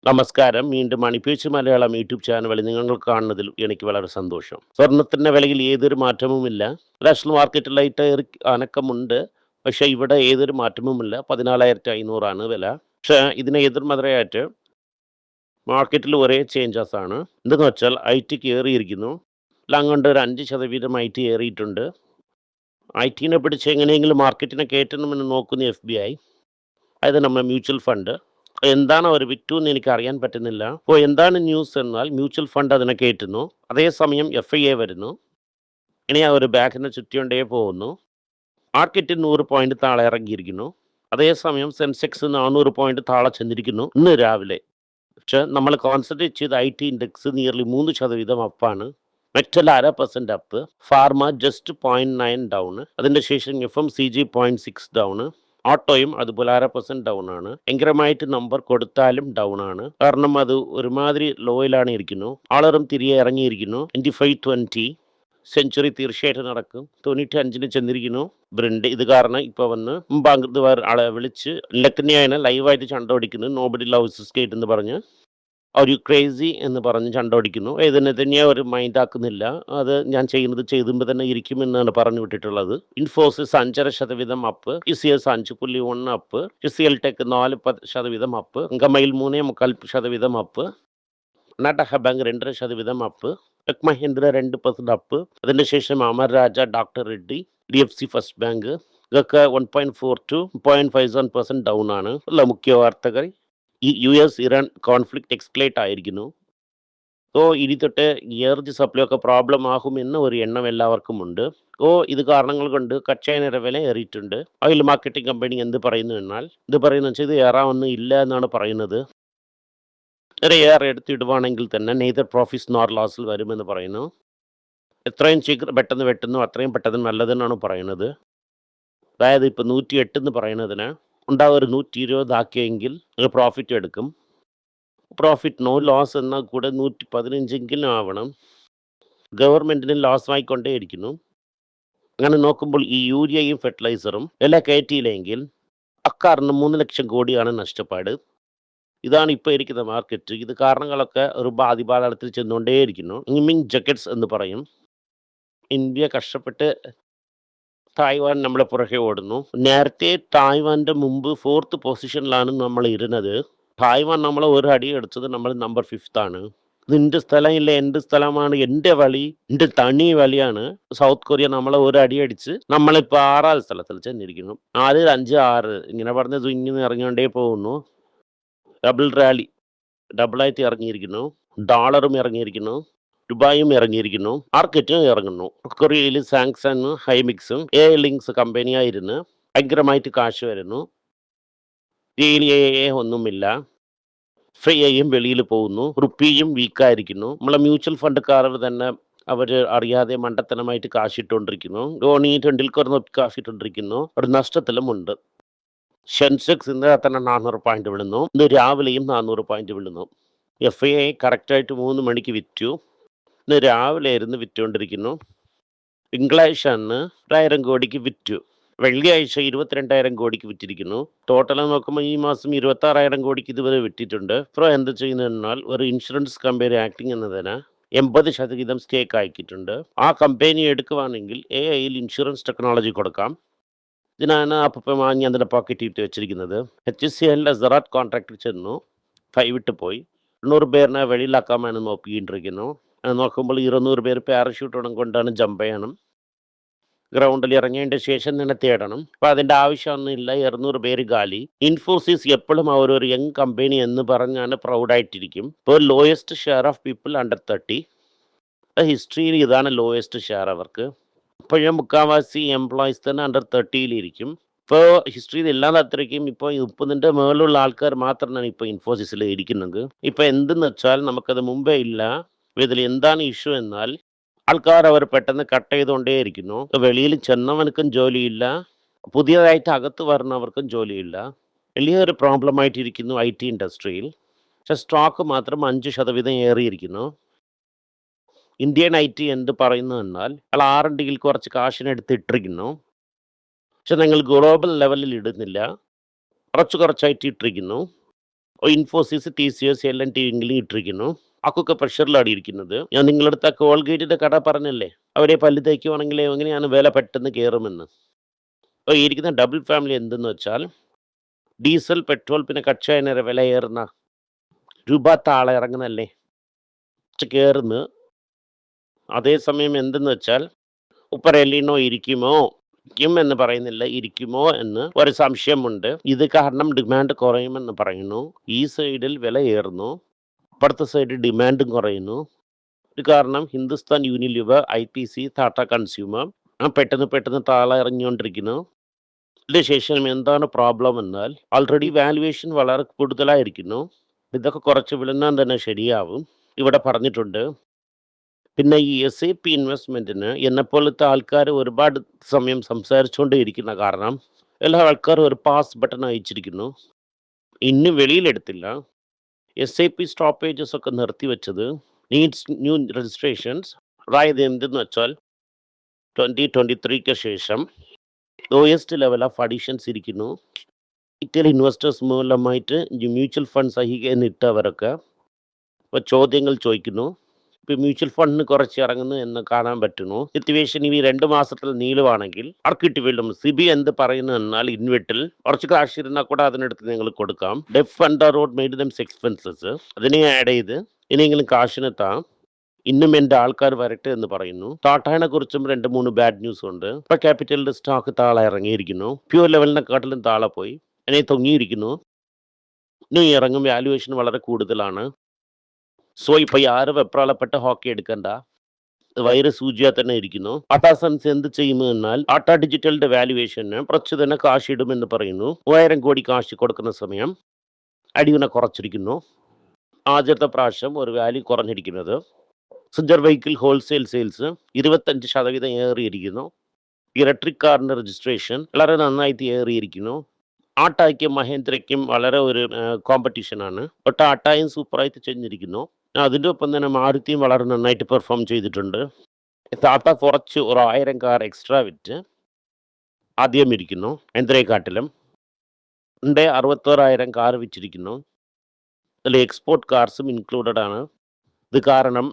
നമസ്കാരം. വീണ്ടും മണിപ്പേച്ച് Malayalam YouTube channel നിങ്ങൾ കാണുന്നതിൽ എനിക്ക് വളരെ സന്തോഷം. സ്വർണ്ണത്തിൻ്റെ വിലയിൽ ഏതൊരു മാറ്റവുമില്ല. നാഷണൽ മാർക്കറ്റിലായിട്ട് അനക്കമുണ്ട്. പക്ഷേ ഇവിടെ ഏതൊരു മാറ്റവുമില്ല. 14,500 വില. പക്ഷേ ഇതിന് എതിർമതയായിട്ട് മാർക്കറ്റിൽ ഒരേ ചേഞ്ചസ് ആണ്. എന്തെന്ന് വെച്ചാൽ ഐ ടി കയറിയിരിക്കുന്നു. എല്ലാം കൊണ്ട് ഒരു 5% ഐ ടി കയറിയിട്ടുണ്ട്. ഐ ടിനെ പിടിച്ച് എങ്ങനെയെങ്കിലും മാർക്കറ്റിനെ കയറ്റണമെന്ന് നോക്കുന്ന FBI, അതായത് നമ്മുടെ മ്യൂച്വൽ ഫണ്ട്. എന്താണ് അവർ വിറ്റു എന്ന് എനിക്ക് അറിയാൻ പറ്റുന്നില്ല. അപ്പോൾ എന്താണ് ന്യൂസ് എന്നാൽ മ്യൂച്വൽ ഫണ്ട് അതിനെ കയറ്റുന്നു. അതേസമയം FIA വരുന്നു. ഇനി ആ ഒരു ബാക്കിനെ ചുറ്റിക്കൊണ്ടേ പോകുന്നു. മാർക്കറ്റ് 100 പോയിന്റ് താഴെ ഇറങ്ങിയിരിക്കുന്നു. അതേസമയം സെൻസെക്സ് 400 പോയിന്റ് താഴെ ചെന്നിരിക്കുന്നു ഇന്ന് രാവിലെ. പക്ഷെ നമ്മൾ കോൺസെൻട്രേറ്റ് ചെയ്ത ഐ ടി ഇൻഡെക്സ് നിയർലി 3% അപ്പാണ്. Metal 0.5% up, pharma just 0.9 down, അതിൻ്റെ ശേഷം FMCG 0.6 ഡൗൺ, ഓട്ടോയും അതുപോലെ 0.5% ഡൗൺ ആണ്. ഭയങ്കരമായിട്ട് നമ്പർ കൊടുത്താലും ഡൗൺ ആണ്. കാരണം അത് ഒരുമാതിരി ലോയിലാണ് ഇരിക്കുന്നു. ആളറും തിരികെ ഇറങ്ങിയിരിക്കുന്നു. 25-20 സെഞ്ചുറി തീർച്ചയായിട്ടും നടക്കും. 95-ന് ചെന്നിരിക്കുന്നു ബ്രിണ്ട്. ഇത് കാരണം ഇപ്പോൾ വന്ന് മുമ്പാങ്കത്ത് ആളെ വിളിച്ച് ലക്നെയാണ് ലൈവായിട്ട് ചണ്ട ഓടിക്കുന്നു. നോബഡി ലവ്സ് സ്കേറ്റ് എന്ന് പറഞ്ഞ് ഒരു ക്രേസി എന്ന് പറഞ്ഞ് ചണ്ട ഓടിക്കുന്നു. ഇതിനെ തന്നെ ഒരു മൈൻഡ് ആക്കുന്നില്ല. അത് ഞാൻ ചെയ്യുന്നത് ചെയ്തുമ്പോൾ തന്നെ ഇരിക്കുമെന്നാണ് പറഞ്ഞു വിട്ടിട്ടുള്ളത്. Infosys 5.5% up, TCS 5.1 up, CL tech 4% up, ഗമയിൽ 3.25% up, Karnataka bank 2.5% up, tech Mahindra 2% up, അതിൻ്റെ ശേഷം Amara Raja, doctor Reddy, DFC first bank ഇതൊക്കെ 1.4 to 0.57% ഡൗൺ ആണ്. ഉള്ള മുഖ്യ വാർത്തകൾ ഈ US ഇറാൻ കോൺഫ്ലിക്റ്റ് എക്സ്കലേറ്റ് ആയിരിക്കുന്നു. ഇനി തൊട്ട് എനർജി സപ്ലൈ ഒക്കെ പ്രോബ്ലം ആകുമെന്ന് ഒരു എണ്ണം എല്ലാവർക്കും ഉണ്ട്. ഇത് കാരണങ്ങൾ കൊണ്ട് കച്ചവട വില ഏറിയിട്ടുണ്ട്. ഓയിൽ മാർക്കറ്റിംഗ് കമ്പനി എന്ത് പറയുന്നു എന്നാൽ ഇത് വെച്ചാൽ ഇത് ഏറാവൊന്നും ഇല്ല എന്നാണ് പറയുന്നത്. ഏറെ എടുത്തിടുവാണെങ്കിൽ തന്നെ നെയ്തർ പ്രോഫിറ്റ്സ് നോർ ലോസിൽ വരുമെന്ന് പറയുന്നു. എത്രയും പെട്ടെന്ന് വെട്ടുന്നു അത്രയും പെട്ടെന്ന് നല്ലതെന്നാണ് പറയുന്നത്. അതായത് ഇപ്പോൾ 108 എന്ന് പറയുന്നതിന് ഉണ്ടാകും ഒരു 120 ആക്കിയെങ്കിൽ പ്രോഫിറ്റ് എടുക്കും. പ്രോഫിറ്റ് നോ ലോസ് എന്നാൽ കൂടെ 115 ആവണം. ഗവൺമെൻറ്റിന് ലോസ് ആയിക്കൊണ്ടേ ഇരിക്കുന്നു. അങ്ങനെ നോക്കുമ്പോൾ ഈ യൂരിയയും ഫെർട്ടിലൈസറും എല്ലാം കയറ്റിയില്ലെങ്കിൽ അക്കാരണം 3 ലക്ഷം കോടിയാണ് നഷ്ടപ്പാട്. ഇതാണ് ഇപ്പോൾ ഇരിക്കുന്ന മാർക്കറ്റ്. ഇത് കാരണങ്ങളൊക്കെ ഒരു ബാധിപാതളത്തിൽ ചെന്നുകൊണ്ടേയിരിക്കുന്നു. ഇമിങ് ജക്കറ്റ്സ് എന്ന് പറയും. ഇന്ത്യ കഷ്ടപ്പെട്ട് തായ്വാൻ നമ്മളെ പുറകെ ഓടുന്നു. നേരത്തെ തായ്വാൻ്റെ മുമ്പ് 4th പൊസിഷനിലാണ് നമ്മൾ ഇരുന്നത്. തായ്വാൻ നമ്മളെ ഒരു അടി അടിച്ചത് നമ്മൾ നമ്പർ 5th ആണ്. നിന്റെ സ്ഥലം ഇല്ല, എൻ്റെ സ്ഥലമാണ്, എൻ്റെ വളി, എൻ്റെ തനി വലിയാണ്. സൗത്ത് കൊറിയ നമ്മളെ ഒരു അടി അടിച്ച് നമ്മളിപ്പോൾ 6ാം സ്ഥലത്തിൽ ചെന്നിരിക്കുന്നു. 4, 5, 6 ഇങ്ങനെ പറഞ്ഞ് ഇങ്ങനെ ഇറങ്ങിക്കൊണ്ടേ പോകുന്നു. ഡബിൾ റാലി, ഡബിളായിട്ട് ഇറങ്ങിയിരിക്കുന്നു. ഡോളറും ഇറങ്ങിയിരിക്കുന്നു, ദുബായും ഇറങ്ങിയിരിക്കുന്നു, മാർക്കറ്റും ഇറങ്ങുന്നു. കൊറിയയിൽ സാംസങ്, ഹൈമിക്സും ലിങ്ക്സ് കമ്പനിയായിരുന്നു. ഭയങ്കരമായിട്ട് കാശ് വരുന്നു. ഒന്നുമില്ല. FIAയും വെളിയിൽ പോകുന്നു. റുപ്പിയും വീക്കായിരിക്കുന്നു. നമ്മളെ മ്യൂച്വൽ ഫണ്ടുകാരർ തന്നെ അവർ അറിയാതെ മണ്ടത്തനമായിട്ട് കാശിട്ടുകൊണ്ടിരിക്കുന്നു. ധോണി, ടെണ്ടുൽക്കർ കാശിട്ടുകൊണ്ടിരിക്കുന്നു. ഒരു നഷ്ടത്തിലുമുണ്ട്. സെൻസെക്സ് ഇന്ന് തന്നെ 400 പോയിന്റ് വിടുന്നു. ഇന്ന് രാവിലെയും 400 പോയിന്റ് വിടുന്നു. FIA കറക്റ്റായിട്ട് 3 മണിക്ക് വിറ്റു. ഇന്ന് രാവിലെ ഇരുന്ന് വിറ്റുകൊണ്ടിരിക്കുന്നു. തിങ്കളാഴ്ച അന്ന് 1000 കോടിക്ക് വിറ്റു. വെള്ളിയാഴ്ച 22,000 കോടിക്ക് വിറ്റിരിക്കുന്നു. ടോട്ടൽ നോക്കുമ്പോൾ ഈ മാസം 26,000 കോടിക്ക് ഇതുവരെ വിറ്റിട്ടുണ്ട്. ഇപ്പോൾ എന്ത് ചെയ്യുന്നതെന്നാൽ ഒരു ഇൻഷുറൻസ് കമ്പനി ആക്ടിങ് എന്നതിന് 80% സ്റ്റേക്ക് ആക്കിയിട്ടുണ്ട്. ആ കമ്പനി എടുക്കുവാണെങ്കിൽ AIയിൽ ഇൻഷുറൻസ് ടെക്നോളജി കൊടുക്കാം. ഇതിനാണ് അപ്പം വാങ്ങി അതിൻ്റെ പോക്കറ്റ് ഇട്ട് വെച്ചിരിക്കുന്നത്. HCLൻ്റെ സെറാറ്റ് കോൺട്രാക്ട് ചെന്നു, കൈവിട്ട് പോയി. 100 പേരിനെ വെളിയിലാക്കാമെന്ന് നോക്കിയിട്ടിരിക്കുന്നു. നോക്കുമ്പോൾ 200 പേര് പാരഷൂട്ടോടും കൊണ്ടാണ് ജമ്പ് ചെയ്യണം. ഗ്രൗണ്ടിൽ ഇറങ്ങിയതിൻ്റെ ശേഷം തന്നെ തേടണം. അപ്പം അതിൻ്റെ ആവശ്യമൊന്നുമില്ല. 200 പേര് കാലി. ഇൻഫോസിസ് എപ്പോഴും അവരൊരു യങ് കമ്പനി എന്ന് പറഞ്ഞാണ് പ്രൗഡായിട്ടിരിക്കും. ഇപ്പോൾ lowest share of people under 30. ഹിസ്റ്ററിയിൽ ഇതാണ് ലോയസ്റ്റ് ഷെയർ അവർക്ക്. ഇപ്പോഴും മുക്കാവാസി എംപ്ലോയീസ് തന്നെ അണ്ടർ 30-ലിരിക്കും. ഇപ്പോൾ ഹിസ്റ്ററിയിൽ ഇല്ലാതെ അത്രയ്ക്കും ഇപ്പോൾ 30-ൻ്റെ മുകളിലുള്ള ആൾക്കാർ മാത്രമാണ് ഇപ്പോൾ ഇൻഫോസിസിൽ ഇരിക്കുന്നത്. ഇപ്പോൾ എന്തെന്ന് വെച്ചാൽ നമുക്കത് മുമ്പേ ഇല്ല. ഇതിൽ എന്താണ് ഇഷ്യൂ എന്നാൽ ആൾക്കാർ അവർ പെട്ടെന്ന് കട്ട് ചെയ്തുകൊണ്ടേയിരിക്കുന്നു. വെളിയിൽ ചെന്നവനക്കും ജോലിയില്ല, പുതിയതായിട്ട് അകത്ത് വരുന്നവർക്കും ജോലിയില്ല. വലിയൊരു പ്രോബ്ലമായിട്ടിരിക്കുന്നു IT ഇൻഡസ്ട്രിയിൽ. പക്ഷെ സ്റ്റോക്ക് മാത്രം 5% ഏറിയിരിക്കുന്നു. ഇന്ത്യൻ IT എന്ത് പറയുന്നു എന്നാൽ R&Dയിൽ കുറച്ച് കാശിനെടുത്ത് ഇട്ടിരിക്കുന്നു. പക്ഷെ നിങ്ങൾ ഗ്ലോബൽ ലെവലിൽ ഇടുന്നില്ല, കുറച്ചായിട്ട് ഇട്ടിരിക്കുന്നു. ഇൻഫോസിസ്, TCS, L&T ഇങ്ങനെ ഇട്ടിരിക്കുന്നു. അക്കൊക്കെ പ്രഷറിലാണ് ഇരിക്കുന്നത്. ഞാൻ നിങ്ങളടുത്ത് ആ കോൾഗേറ്റിന്റെ കട പറഞ്ഞല്ലേ, അവരെ പല്ല് തേക്കുവാണെങ്കിൽ എങ്ങനെയാണ് വില പെട്ടെന്ന് കയറുമെന്ന്. അപ്പോൾ ഈ ഇരിക്കുന്ന ഡബിൾ ഫാമിലി എന്തെന്ന് വെച്ചാൽ ഡീസൽ, പെട്രോൾ പിന്നെ കച്ച എണ്ണയുടെ വില ഏറുന്ന രൂപ താളെ ഇറങ്ങുന്നല്ലേ കയറുന്നു. അതേസമയം എന്തെന്ന് വെച്ചാൽ ഉപ്പർ എല്ലിനോ ഇരിക്കുമോ എന്ന് പറയുന്നില്ല, ഇരിക്കുമോ എന്ന് ഒരു സംശയമുണ്ട്. ഇത് കാരണം ഡിമാൻഡ് കുറയുമെന്ന് പറയുന്നു. ഈ സൈഡിൽ വില ഏറുന്നു, അപ്പുറത്തെ സൈഡിൽ ഡിമാൻഡും കുറയുന്നു. ഇത് കാരണം Hindustan Unilever, IPC, Tata consumer പെട്ടെന്ന് താഴെ ഇറങ്ങിക്കൊണ്ടിരിക്കുന്നു. ഇതിന് ശേഷം എന്താണ് പ്രോബ്ലം എന്നാൽ ഓൾറെഡി വാല്യുവേഷൻ വളരെ കൂടുതലായിരിക്കുന്നു. ഇതൊക്കെ കുറച്ച് വിളുന്നാൽ തന്നെ ശരിയാവും, ഇവിടെ പറഞ്ഞിട്ടുണ്ട്. പിന്നെ ഈ SAP ഇൻവെസ്റ്റ്മെൻറ്റിന് എന്നെപ്പോലത്തെ ആൾക്കാർ ഒരുപാട് സമയം സംസാരിച്ചുകൊണ്ടേ ഇരിക്കുന്ന കാരണം എല്ലാ ആൾക്കാരും ഒരു പാസ് ബട്ടൺ അയച്ചിരിക്കുന്നു. ഇന്ന് വെളിയിലെടുത്തില്ല. SAP സ്റ്റോപ്പേജസ് ഒക്കെ നിർത്തിവെച്ചത് നീഡ്സ് ന്യൂ രജിസ്ട്രേഷൻസ്. അതായത് എന്തെന്ന് വെച്ചാൽ 2023 ശേഷം ലോയസ്റ്റ് ലെവൽ ഓഫ് അഡീഷൻസ് ഇരിക്കുന്നു. ഇറ്റലി ഇൻവെസ്റ്റേഴ്സ് മൂലമായിട്ട് മ്യൂച്വൽ ഫണ്ട് സഹിക്കാനിട്ടവരൊക്കെ ഇപ്പോൾ ചോദ്യങ്ങൾ ചോദിക്കുന്നു. ഇപ്പോൾ മ്യൂച്വൽ ഫണ്ടിന് കുറച്ച് ഇറങ്ങുന്നു എന്ന് കാണാൻ പറ്റുന്നു. സിറ്റുവേഷൻ ഈ 2 മാസത്തിൽ നീളുവാണെങ്കിൽ ആർക്കിട്ട് വീണ്ടും സിബി എന്ത് പറയുന്നു എന്നാൽ ഇൻവെർട്ടിൽ കുറച്ച് കാശ് ഇരുന്നാൽ കൂടെ അതിനടുത്ത് നിങ്ങൾ കൊടുക്കാം. ഡെഫ് ഫണ്ട് റോഡ് മെയ്ഡ് ദംസ് എക്സ്പെൻസസ് അതിനെ ആഡ് ചെയ്ത് ഇനിയെങ്കിലും കാശിനെത്താം. ഇന്നും എൻ്റെ ആൾക്കാർ വരട്ടെ എന്ന് പറയുന്നു. ടാറ്റാനെ കുറിച്ചും 2-3 ബാഡ് ന്യൂസ് ഉണ്ട്. ഇപ്പോൾ ക്യാപിറ്റലിൻ്റെ സ്റ്റോക്ക് താഴെ ഇറങ്ങിയിരിക്കുന്നു. പ്യൂർ ലെവലിനെക്കാട്ടിലും താഴെ പോയി അതിനെ തൊങ്ങിയിരിക്കുന്നു. ഇനി ഇറങ്ങും, വാല്യുവേഷൻ വളരെ കൂടുതലാണ്. സോ ഇപ്പോൾ ആരും വെപ്രാളപ്പെട്ട് ഹോക്കി എടുക്കണ്ട, വൈറസ് സൂചിയാ തന്നെ ഇരിക്കുന്നു. ടാറ്റാ സൺസ് എന്ത് ചെയ്യുന്നു എന്നാൽ ടാറ്റ ഡിജിറ്റലിന്റെ വാല്യുവേഷന് കുറച്ച് തന്നെ കാശ് ഇടുമെന്ന് പറയുന്നു. 1000 കോടി കാശ് കൊടുക്കുന്ന സമയം അടിവിനെ കുറച്ചിരിക്കുന്നു. ആദ്യത്തെ പ്രാവശ്യം ഒരു വാല്യൂ കുറഞ്ഞിരിക്കുന്നത്. സിഞ്ചർ വെഹിക്കിൾ ഹോൾസെയിൽ സെയിൽസ് 25% ഏറിയിരിക്കുന്നു. ഇലക്ട്രിക് കാറിൻ്റെ രജിസ്ട്രേഷൻ വളരെ നന്നായിട്ട് ഏറിയിരിക്കുന്നു. ടാറ്റയ്ക്കും മഹേന്ദ്രയ്ക്കും വളരെ ഒരു കോമ്പറ്റീഷനാണ്. അപ്പോൾ ടാറ്റയും സൂപ്പറായിട്ട് ചെഞ്ഞിരിക്കുന്നു. അതിൻ്റെ ഒപ്പം തന്നെ മാരുതിയും വളരെ നന്നായിട്ട് പെർഫോം ചെയ്തിട്ടുണ്ട്. ടാറ്റ കുറച്ച് ഒരു 1000 കാർ എക്സ്ട്രാ വിറ്റ് ആദ്യം ഇരിക്കുന്നു. മഹേന്ദ്രയെക്കാട്ടിലും 61,000 കാർ വിറ്റിരിക്കുന്നു. അതിൽ എക്സ്പോർട്ട് കാർസും ഇൻക്ലൂഡഡ് ആണ്. ഇത് കാരണം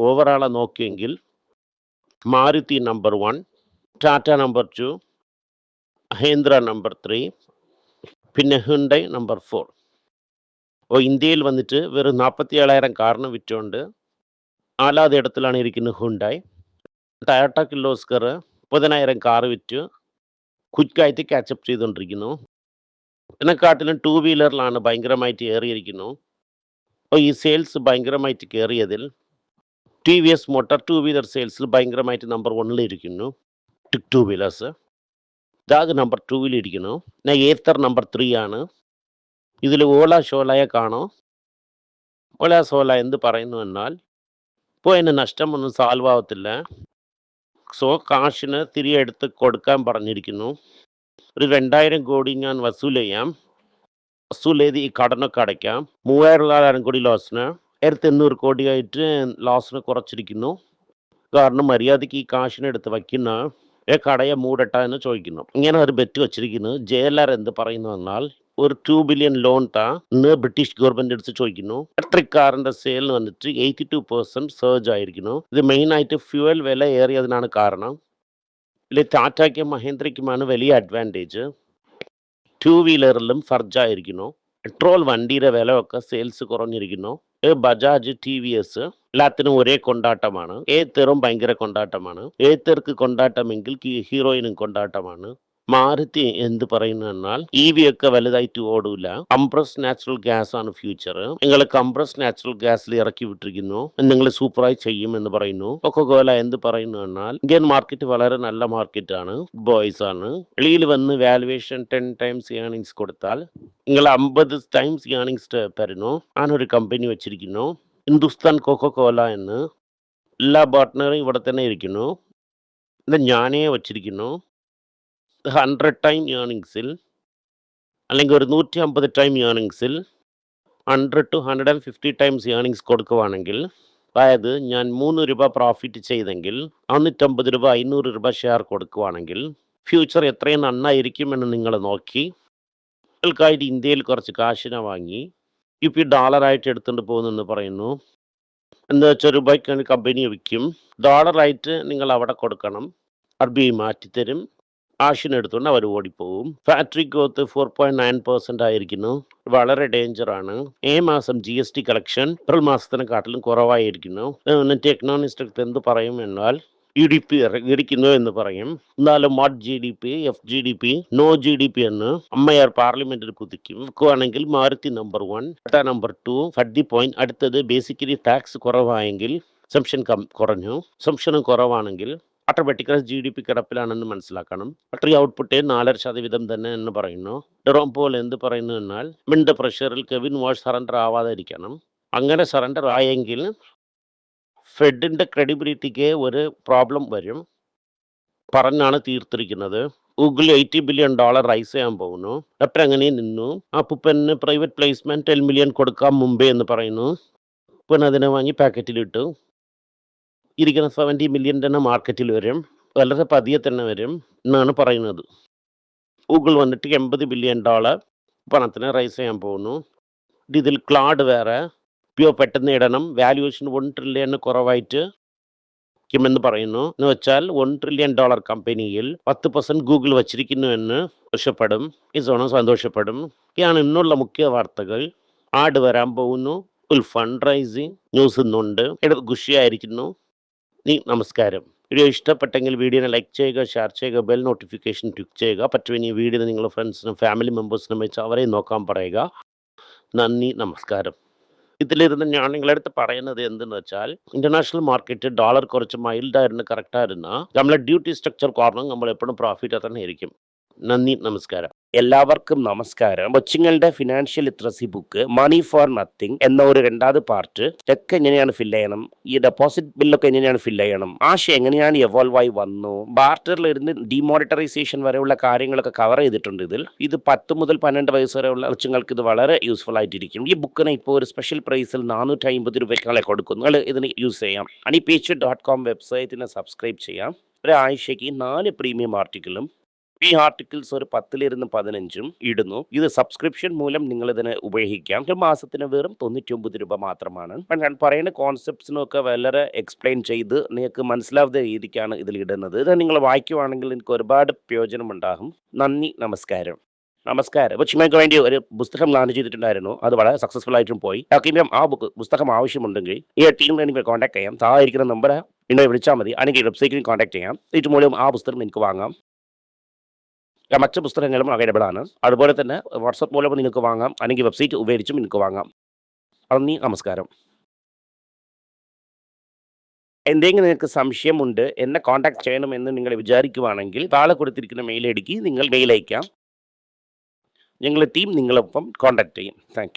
ഓവറാളെ നോക്കിയെങ്കിൽ Maruti number 1, Tata number 2, Mahindra number 3, പിന്നെ ഹ്യുണ്ടായി നമ്പർ 4. അപ്പോൾ ഇന്ത്യയിൽ വന്നിട്ട് വെറും 47,000 കാറിന് വിറ്റുകൊണ്ട് 4ാമത് ഇടത്തിലാണ് ഇരിക്കുന്നത് ഹ്യുണ്ടായി. ടൊയോട്ട കിർലോസ്കർ 30,000 കാർ വിറ്റ് ക്വിക്കായിട്ട് ക്യാച്ചപ്പ് ചെയ്തുകൊണ്ടിരിക്കുന്നു. ഇതിനെക്കാട്ടിലും 2 വീലറിലാണ് ഭയങ്കരമായിട്ട് ഏറിയിരിക്കുന്നു. അപ്പോൾ ഈ സെയിൽസ് ഭയങ്കരമായിട്ട് കയറിയതിൽ TVS മോട്ടർ 2 വീലർ സെയിൽസിൽ ഭയങ്കരമായിട്ട് നമ്പർ 1 ഇരിക്കുന്നു. 2 വീലേഴ്സ് ജാഗ് നമ്പർ 2 ഇരിക്കുന്നു. ഏത്തർ നമ്പർ 3 ആണ്. ഇതിൽ ഓല ഷോലയെ കാണും. ഓല സോല എന്ത് പറയുന്നു എന്നാൽ ഇപ്പോൾ അതിന് നഷ്ടമൊന്നും സാൾവ് ആവത്തില്ല. സോ കാശിന് തിരികെ എടുത്ത് കൊടുക്കാൻ പറഞ്ഞിരിക്കുന്നു. ഒരു 2000 കോടി ഞാൻ വസൂൽ ചെയ്യാം. വസൂൽ ചെയ്ത് ഈ കടനൊക്കെ അടയ്ക്കാം. 3000 കോടി ലോസിന് 1800 കോടിയായിട്ട് ലോസിന് കുറച്ചിരിക്കുന്നു. കാരണം മര്യാദയ്ക്ക് ഈ കാശിനെടുത്ത് വയ്ക്കുന്ന കടയെ മൂടട്ട എന്ന് ചോദിക്കുന്നു. ഇങ്ങനെ ഒരു ബെറ്റ് വച്ചിരിക്കുന്നു. JLR എന്ത് പറയുന്നു എന്നാൽ ഒരു 2 ബില്യൺ ലോൺ ഇന്ന് ബ്രിട്ടീഷ് ഗവൺമെന്റ് എടുത്ത് ചോദിക്കുന്നു. ഇലക്ട്രിക് കാറിന്റെ സെയിലിന് വന്നിട്ട് 82% സർജ് ആയിരിക്കുന്നു. ഇത് മെയിനായിട്ട് ഫ്യൂവൽ വില ഏറിയതിനാണ് കാരണം. ഇതിൽ ടാറ്റയ്ക്കും മഹേന്ദ്രയ്ക്കുമാണ് വലിയ അഡ്വാൻറ്റേജ്. 2 വീലറിലും സർജായിരിക്കുന്നു. പെട്രോൾ വണ്ടിയുടെ വിലയൊക്കെ സെയിൽസ് കുറഞ്ഞിരിക്കുന്നു. ബജാജ്, TVS എല്ലാത്തിനും ഒരേ കൊണ്ടാട്ടമാണ്. ഏത്തറും ഭയങ്കര കൊണ്ടാട്ടമാണ്. ഏത്തർക്ക് കൊണ്ടാട്ടമെങ്കിൽ ഹീറോയിനും കൊണ്ടാട്ടമാണ്. മാരുതി എന്ത് പറയുന്നു എന്നാൽ EV ഒക്കെ വലുതായിട്ട് ഓടൂല. കംപ്രസ് നാച്ചുറൽ ഗ്യാസ് ആണ് ഫ്യൂച്ചർ. നിങ്ങൾ കംപ്രസ് നാച്ചുറൽ ഗ്യാസിൽ ഇറക്കി വിട്ടിരിക്കുന്നു, നിങ്ങൾ സൂപ്പറായി ചെയ്യുമെന്ന് പറയുന്നു. കൊക്കോകോല എന്ത് പറയുന്നു എന്നാൽ ഇന്ത്യൻ മാർക്കറ്റ് വളരെ നല്ല മാർക്കറ്റാണ്, ബോയ്സ് ആണ്. വെളിയിൽ വന്ന് വാലുവേഷൻ 10 ടൈംസ് ഏർണിങ്സ് കൊടുത്താൽ നിങ്ങൾ 50 ടൈംസ് ഏർണിങ്സ് തരുന്നു. ഞാനൊരു കമ്പനി വെച്ചിരിക്കുന്നു, ഹിന്ദുസ്ഥാൻ കൊക്കോകോല എന്ന്. എല്ലാ പാർട്ട്ണറും ഇവിടെ തന്നെ ഇരിക്കുന്നു. ഇത് ഞാനേ വച്ചിരിക്കുന്നു. 100 ടൈം ഏർണിങ്സിൽ അല്ലെങ്കിൽ ഒരു 150 ടൈം ഏർണിങ്സിൽ 100 to 150 ടൈംസ് ഏർണിങ്സ് കൊടുക്കുവാണെങ്കിൽ, അതായത് ഞാൻ 3 രൂപ പ്രോഫിറ്റ് ചെയ്തെങ്കിൽ 550 രൂപ 500 രൂപ ഷെയർ കൊടുക്കുവാണെങ്കിൽ ഫ്യൂച്ചർ എത്രയും നന്നായിരിക്കുമെന്ന് നിങ്ങൾ നോക്കി ൾക്കായിട്ട് ഇന്ത്യയിൽ കുറച്ച് കാശിനെ വാങ്ങി ഡോളറായിട്ട് എടുത്തുകൊണ്ട് പോകുന്നെന്ന് പറയുന്നു. എന്താ വെച്ചാൽ രൂപയ്ക്ക് കമ്പനിയെ വിൽക്കും. ഡോളറായിട്ട് നിങ്ങൾ അവിടെ കൊടുക്കണം. RBI മാറ്റിത്തരും. കാശിനെടുത്തുകൊണ്ട് അവർ ഓടിപ്പോവും. ഫാക്ടറി ഗ്രോത്ത് 4.9% ആയിരിക്കുന്നു. വളരെ ഡേഞ്ചറാണ്. മാസം GST കളക്ഷൻ ഏപ്രിൽ മാസത്തിനെക്കാട്ടിലും കുറവായിരിക്കുന്നു. എന്നിട്ട് എക്കണോമിസ്റ്റ് അടുത്ത് എന്ത് പറയും എന്നാൽ GDP ഇരിക്കുന്നു എന്ന് പറയും. എന്നാലും what GDP, FGDP, no GDP എന്ന് അമ്മയാർ പാർലമെന്റിൽ കുതിക്കും. വെക്കുവാണെങ്കിൽ മാരുതി നമ്പർ 1, ടാറ്റ നമ്പർ 2, ഫഡ്ഡി പോയിന്റ്. അടുത്തത് ബേസിക്കലി ടാക്സ് കുറവായെങ്കിൽ സംഷൻ കുറഞ്ഞു. സംഷനും കുറവാണെങ്കിൽ ഓട്ടോമാറ്റിക്കലി GDP കിടപ്പിലാണെന്ന് മനസ്സിലാക്കണം. ഫാക്ടറി ഔട്ട്പുട്ട് 4.5% തന്നെ എന്ന് പറയുന്നു. ഡെറോം പോൾ എന്ത് പറയുന്നു എന്നാൽ മിൻഡ് പ്രഷറിൽ കെവിൻ വാഷ് സറണ്ടർ ആവാതെ ഇരിക്കണം. അങ്ങനെ സറണ്ടർ ആയെങ്കിൽ ഫെഡിൻ്റെ ക്രെഡിബിലിറ്റിക്ക് ഒരു പ്രോബ്ലം വരും പറഞ്ഞാണ് തീർത്തിരിക്കുന്നത്. ഗൂഗിൾ $80 ബില്യൺ റൈസ് ചെയ്യാൻ പോകുന്നു. എപ്പോൾ അങ്ങനെ നിന്നു. അപ്പൂപ്പന് പ്രൈവറ്റ് പ്ലേസ്മെൻറ്റ് 10 മില്യൺ കൊടുക്കാം മുമ്പേ എന്ന് പറയുന്നു. പിന്നെ അതിനെ വാങ്ങി പാക്കറ്റിലിട്ടു. ഇരിക്കുന്ന 70 മില്യൺ തന്നെ മാർക്കറ്റിൽ വരും. വളരെ പതിയെ തന്നെ വരും എന്നാണ് പറയുന്നത്. ഗൂഗിൾ വന്നിട്ട് $80 ബില്യൺ പണത്തിന് റൈസ് ചെയ്യാൻ പോകുന്നു. ഇതിൽ ക്ലൗഡ് വേറെ പെട്ടെന്ന് ഇടണം. വാല്യുവേഷൻ $1 ട്രില്യൺ കുറവായിട്ട് എന്ന് പറയുന്നു. എന്ന് വെച്ചാൽ $1 ട്രില്യൺ കമ്പനിയിൽ 10% ഗൂഗിൾ വച്ചിരിക്കുന്നു എന്ന് സന്തോഷപ്പെടും. സന്തോഷപ്പെടും. ഇതാണ് ഇന്നുള്ള മുഖ്യ വാർത്തകൾ. ആഡ് വരാൻ പോകുന്നു. ഫുൾ ഫണ്ട് റൈസിങ് ന്യൂസ് ഇന്നുണ്ട്. ഖുഷിയായിരിക്കുന്നു. നമസ്കാരം. വീഡിയോ ഇഷ്ടപ്പെട്ടെങ്കിൽ വീഡിയോനെ ലൈക്ക് ചെയ്യുക, ഷെയർ ചെയ്യുക, ബെൽ നോട്ടിഫിക്കേഷൻ ക്ലിക്ക് ചെയ്യുക. പറ്റുമെങ്കിൽ ഈ വീഡിയോ നിങ്ങളുടെ ഫ്രണ്ട്സിനും ഫാമിലി മെമ്പേഴ്സിനും വെച്ച് അവരെ നോക്കാൻ പറയുക. നന്ദി, നമസ്കാരം. ഇതിലിരുന്ന് ഞാൻ നിങ്ങളടുത്ത് പറയുന്നത് എന്തെന്ന് വെച്ചാൽ ഇന്റർനാഷണൽ മാർക്കറ്റ് ഡോളർ കുറച്ച് മൈൽഡായിരുന്നു, കറക്റ്റായിരുന്ന നമ്മളെ ഡ്യൂട്ടി സ്ട്രക്ചർ കാരണം നമ്മൾ എപ്പോഴും പ്രോഫിറ്റ് തന്നെ ആയിരിക്കും. നന്ദി, നമസ്കാരം. എല്ലാവർക്കും നമസ്കാരം. കൊച്ചുങ്ങളുടെ financial literacy book money for nothing എന്ന ഒരു 2ാമത് പാർട്ട് ചെക്ക് എങ്ങനെയാണ് ഫില്ല് ചെയ്യണം, ഈ ഡെപ്പോസിറ്റ് ബില്ലൊക്കെ എങ്ങനെയാണ് ഫില്ല് ചെയ്യണം, ആശയം എങ്ങനെയാണ് എവോൾവ് ആയി വന്നു, ബാർട്ടറിലിരുന്ന് ഡിമോണിറ്ററൈസേഷൻ വരെയുള്ള കാര്യങ്ങളൊക്കെ കവർ ചെയ്തിട്ടുണ്ട്. ഇത് 10 മുതൽ 12 വയസ്സ് വരെയുള്ള കൊച്ചുങ്ങൾക്ക് ഇത് വളരെ യൂസ്ഫുൾ ആയിട്ടിരിക്കും. ഈ ബുക്കിന് ഇപ്പോൾ ഒരു സ്പെഷ്യൽ പ്രൈസിൽ 450 രൂപയ്ക്കാളെ കൊടുക്കും. നിങ്ങൾ ഇതിന് യൂസ് ചെയ്യാം. honeypage.com വെബ്സൈറ്റിനെ സബ്സ്ക്രൈബ് ചെയ്യാം. ഒരാഴ്ചയ്ക്ക് 4 പ്രീമിയം ആർട്ടിക്കിളും ഈ ആർട്ടിക്കിൾസ് ഒരു 10 - 15 ഇടുന്നു. ഇത് സബ്സ്ക്രിപ്ഷൻ മൂലം നിങ്ങൾ ഇതിനെ ഉപയോഗിക്കാം. ഒരു മാസത്തിന് വെറും 99 രൂപ മാത്രമാണ്. ഞാൻ പറയുന്ന കോൺസെപ്റ്റ്സിനൊക്കെ വളരെ എക്സ്പ്ലെയിൻ ചെയ്ത് നിങ്ങൾക്ക് മനസ്സിലാവുന്ന രീതിക്കാണ് ഇതിൽ ഇടുന്നത്. ഇത് നിങ്ങൾ വായിക്കുവാണെങ്കിൽ എനിക്ക് ഒരുപാട് പ്രയോജനം ഉണ്ടാകും. നന്ദി, നമസ്കാരം. കൊച്ചുങ്ങൾക്ക് വേണ്ടി ഒരു പുസ്തകം ലോഞ്ച് ചെയ്തിട്ടുണ്ടായിരുന്നു. അത് വളരെ സക്സസ്ഫുൾ ആയിട്ടും പോയി. ആർക്കെങ്കിലും ആ പുസ്തകം ആവശ്യമുണ്ടെങ്കിൽ ഈ ടീമിനെ എനിക്ക് കോൺടാക്ട് ചെയ്യാം. താഴെ ഇരിക്കുന്ന നമ്പർ എന്നെ വിളിച്ചാൽ മതി. അല്ലെങ്കിൽ വെബ്സൈറ്റിൽ കോൺടാക്ട് ചെയ്യാം. ഇത് മൂലം ആ പുസ്തകം എനിക്ക് വാങ്ങാം. മറ്റ് പുസ്തകങ്ങളും അവൈലബിൾ ആണ്. അതുപോലെ തന്നെ വാട്സപ്പ് മൂലം നിങ്ങൾക്ക് വാങ്ങാം, അല്ലെങ്കിൽ വെബ്സൈറ്റ് ഉപയോഗിച്ചും നിങ്ങൾക്ക് വാങ്ങാം. നന്ദി, നമസ്കാരം. എന്തെങ്കിലും നിങ്ങൾക്ക് സംശയമുണ്ട്, എന്നെ കോൺടാക്ട് ചെയ്യണമെന്ന് നിങ്ങൾ വിചാരിക്കുവാണെങ്കിൽ താഴെ കൊടുത്തിരിക്കുന്ന മെയിൽ ഐഡിക്ക് നിങ്ങൾ മെയിൽ അയക്കാം. ഞങ്ങളുടെ ടീം നിങ്ങളൊപ്പം കോൺടാക്ട് ചെയ്യും. Thank you.